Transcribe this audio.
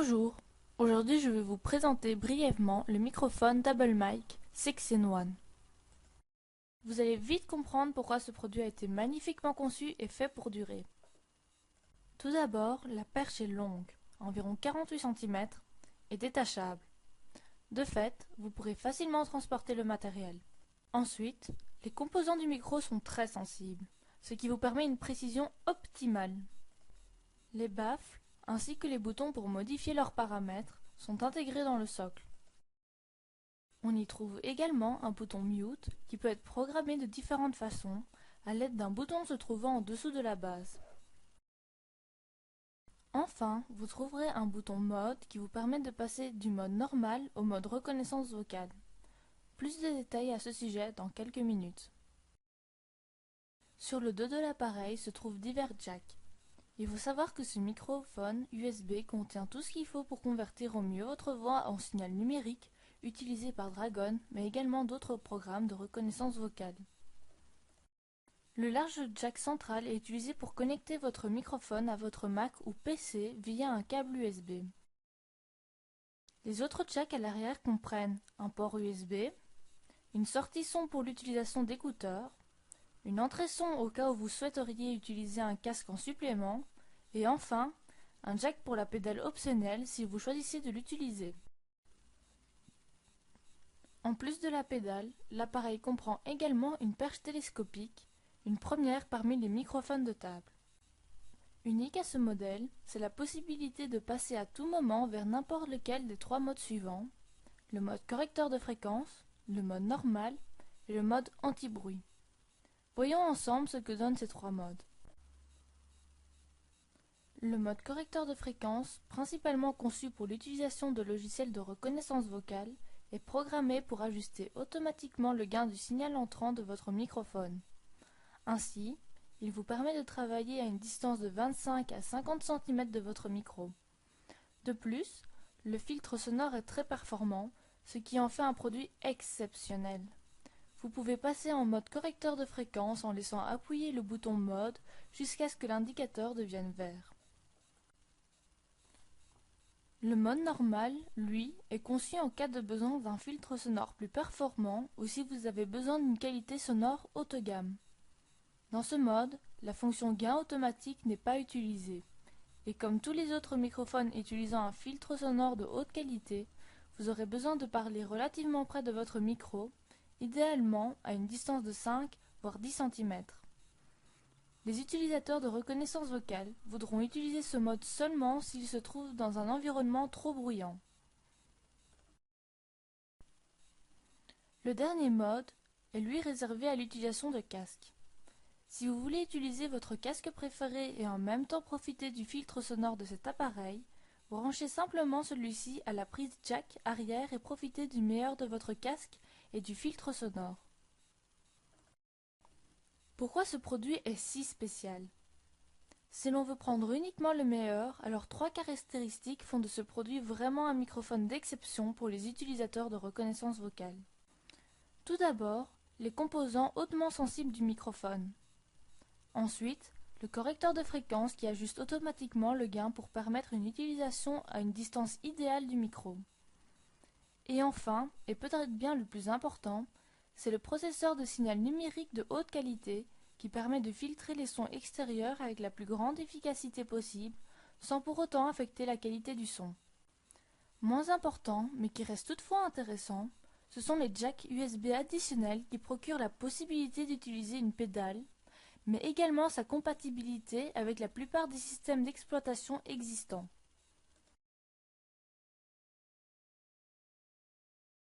Bonjour, aujourd'hui je vais vous présenter brièvement le microphone Double Mic 6-in-1. Vous allez vite comprendre pourquoi ce produit a été magnifiquement conçu et fait pour durer. Tout d'abord, la perche est longue, environ 48 cm, et détachable. De fait, vous pourrez facilement transporter le matériel. Ensuite, les composants du micro sont très sensibles, ce qui vous permet une précision optimale. Les baffles, ainsi que les boutons pour modifier leurs paramètres, sont intégrés dans le socle. On y trouve également un bouton Mute qui peut être programmé de différentes façons à l'aide d'un bouton se trouvant en dessous de la base. Enfin, vous trouverez un bouton Mode qui vous permet de passer du mode normal au mode reconnaissance vocale. Plus de détails à ce sujet dans quelques minutes. Sur le dos de l'appareil se trouvent divers jacks. Il faut savoir que ce microphone USB contient tout ce qu'il faut pour convertir au mieux votre voix en signal numérique utilisé par Dragon, mais également d'autres programmes de reconnaissance vocale. Le large jack central est utilisé pour connecter votre microphone à votre Mac ou PC via un câble USB. Les autres jacks à l'arrière comprennent un port USB, une sortie son pour l'utilisation d'écouteurs, une entrée son au cas où vous souhaiteriez utiliser un casque en supplément, et enfin, un jack pour la pédale optionnelle si vous choisissez de l'utiliser. En plus de la pédale, l'appareil comprend également une perche télescopique, une première parmi les microphones de table. Unique à ce modèle, c'est la possibilité de passer à tout moment vers n'importe lequel des trois modes suivants, le mode correcteur de fréquence, le mode normal et le mode anti-bruit. Voyons ensemble ce que donnent ces trois modes. Le mode correcteur de fréquence, principalement conçu pour l'utilisation de logiciels de reconnaissance vocale, est programmé pour ajuster automatiquement le gain du signal entrant de votre microphone. Ainsi, il vous permet de travailler à une distance de 25 à 50 cm de votre micro. De plus, le filtre sonore est très performant, ce qui en fait un produit exceptionnel. Vous pouvez passer en mode correcteur de fréquence en laissant appuyer le bouton mode jusqu'à ce que l'indicateur devienne vert. Le mode normal, lui, est conçu en cas de besoin d'un filtre sonore plus performant ou si vous avez besoin d'une qualité sonore haut de gamme. Dans ce mode, la fonction gain automatique n'est pas utilisée. Et comme tous les autres microphones utilisant un filtre sonore de haute qualité, vous aurez besoin de parler relativement près de votre micro, idéalement à une distance de 5 voire 10 cm. Les utilisateurs de reconnaissance vocale voudront utiliser ce mode seulement s'ils se trouvent dans un environnement trop bruyant. Le dernier mode est lui réservé à l'utilisation de casques. Si vous voulez utiliser votre casque préféré et en même temps profiter du filtre sonore de cet appareil, branchez simplement celui-ci à la prise jack arrière et profitez du meilleur de votre casque et du filtre sonore. Pourquoi ce produit est si spécial? Si l'on veut prendre uniquement le meilleur, alors trois caractéristiques font de ce produit vraiment un microphone d'exception pour les utilisateurs de reconnaissance vocale. Tout d'abord, les composants hautement sensibles du microphone. Ensuite, le correcteur de fréquence qui ajuste automatiquement le gain pour permettre une utilisation à une distance idéale du micro. Et enfin, et peut-être bien le plus important, c'est le processeur de signal numérique de haute qualité qui permet de filtrer les sons extérieurs avec la plus grande efficacité possible, sans pour autant affecter la qualité du son. Moins important, mais qui reste toutefois intéressant, ce sont les jacks USB additionnels qui procurent la possibilité d'utiliser une pédale, mais également sa compatibilité avec la plupart des systèmes d'exploitation existants.